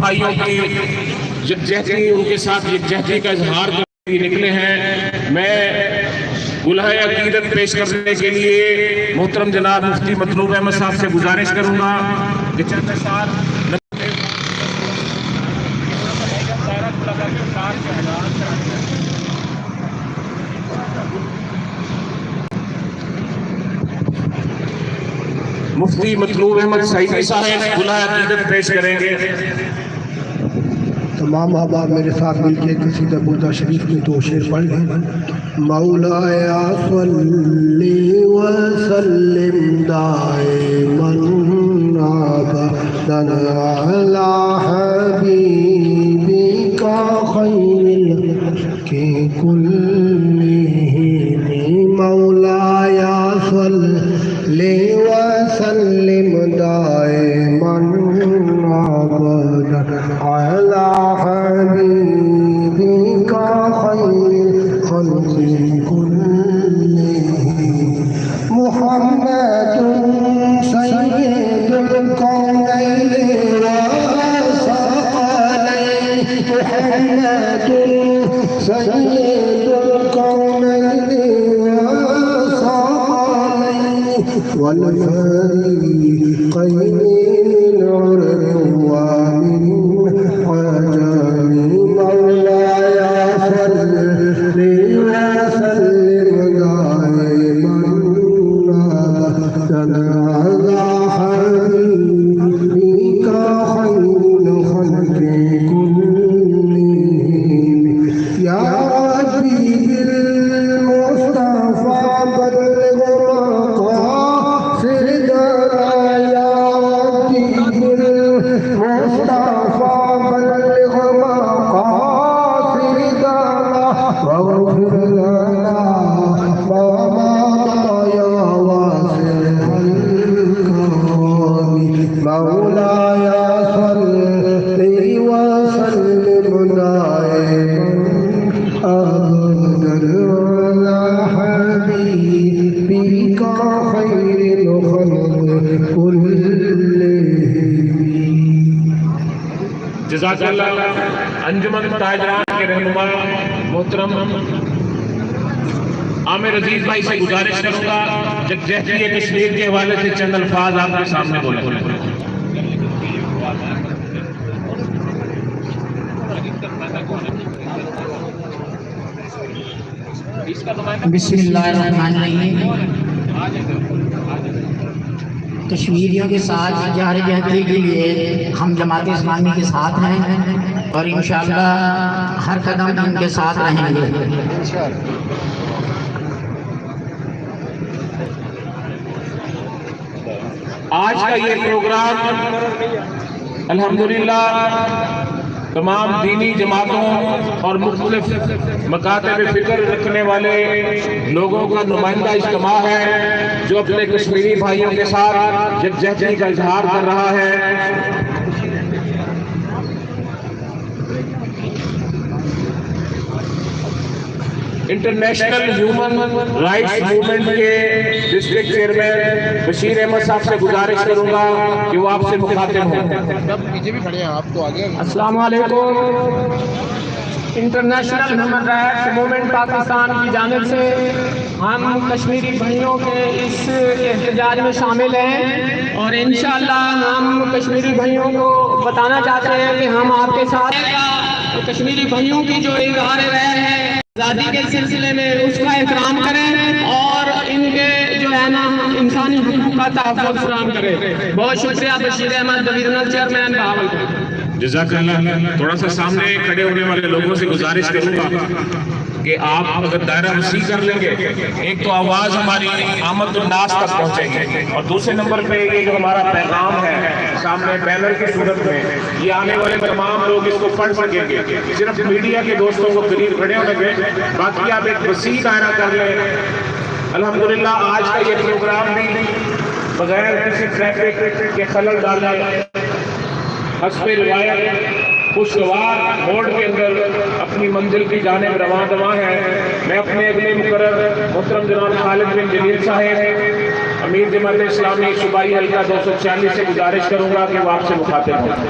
بھائیوں کی یکجہتی، ان کے ساتھ یکجہتی کا اظہار کرنے نکلے ہیں، میں گلہائے عقیدت پیش کرنے کے لیے محترم جناب مفتی مطلوب احمد صاحب سے گزارش کروں گا کہ چند اشعار مفتی مطلوب احمد سعیدی صاحب گلہائے عقیدت پیش کریں گے۔ تمام احباب میرے ساتھ مل کے قصیدہ بردہ شریف میں دو شعر پڑھ لیں۔ مولایا صلی وسلم دائما ابدا علی حبیبک خیر الخلق کلہم۔ مولایا صلی وسلم دائما ابدا علی حبیبک خیر الخلق کلہم۔ محمد سید الکونین والثقلین، محمد سید الکونین والثقلین والفریقین العرب ومن عجم۔ مولایا صلی وسلم دائما ابدا علی حبیبک خیر الخلق کلہم۔ یا ربی بالمصطفیٰ بلغ مقاصدنا، یا ربی بالمصطفیٰ بلغ مقاصدنا واغفر لنا ما مضى یا واسع الکرم۔ مولایا صلی وسلم دائما ابدا علی حبیبک خیر الخلق کلہم۔ جزاک اللہ۔ انجمن تاجران کے رہنما محترم عامر عزیز بھائی سے گزارش کروں گا یکجہتی کشمیر کے حوالے سے چند الفاظ آپ کے سامنے بولیں۔ بسم اللہ الرحمن الرحیم۔ کشمیریوں کے ساتھ اظہار یکجہتی کے لیے ہم جماعت اسلامی کے ساتھ ہیں اور انشاءاللہ ہر قدم ان کے ساتھ رہیں گے۔ آج کا یہ پروگرام الحمدللہ تمام دینی جماعتوں اور مختلف مکاتب فکر رکھنے والے لوگوں کا نمائندہ اجتماع ہے جو اپنے کشمیری بھائیوں کے ساتھ یکجہتی کا اظہار کر رہا ہے۔ انٹرنیشنل ہیومن رائٹس موومنٹ کے ڈسٹرکٹ چیئرمین بشیر احمد صاحب سے گزارش کروں گا کہ وہ آپ سے مخاطب ہوں۔ السلام علیکم۔ International human rights movement Pakistan کی جانب سے ہم کشمیری بھائیوں کے اس احتجاج میں شامل ہیں اور انشاءاللہ ہم کشمیری بھائیوں کو بتانا چاہتے ہیں کہ ہم آپ کے ساتھ ہیں۔ کشمیری بھائیوں کی جو اظہار رائے ہے آزادی کے سلسلے میں اس کا احترام کریں اور ان کے جو ہے نا انسانی حقوق کا تحفظ فراہم کریں۔ بہت شکریہ۔ Bashir Ahmad divisional chairman Bahawalpur. جزاک اللہ۔ تھوڑا سا سامنے کھڑے ہونے والے لوگوں سے گزارش کروں گا کہ آپ اگر دائرہ وسیع کر لیں گے، ایک تو آواز ہماری آمد الناس تک پہنچے گی اور دوسرے نمبر پہ یہ جو ہمارا پیغام ہے سامنے بینر کی صورت میں یہ آنے والے تمام لوگ اس کو پڑھ سکیں گے۔ صرف میڈیا کے دوستوں کو قریب کھڑے ہونے پہ، باقی آپ ایک وسیع دائرہ کر لیں۔ الحمدللہ آج کا یہ پروگرام بھی بغیر کسی ٹریفک کے خلل ڈالے حسب روایت خوشگوار موڈ کے اندر اپنی منزل کی جانب رواں دواں ہے۔ میں اپنے اگلے مقرر محترم جناب خالد بن جلیل صاحب امیر جماعت اسلامی صوبائی حلقہ 246 سے گزارش کروں گا کہ وہ آپ سے مخاطب ہوں۔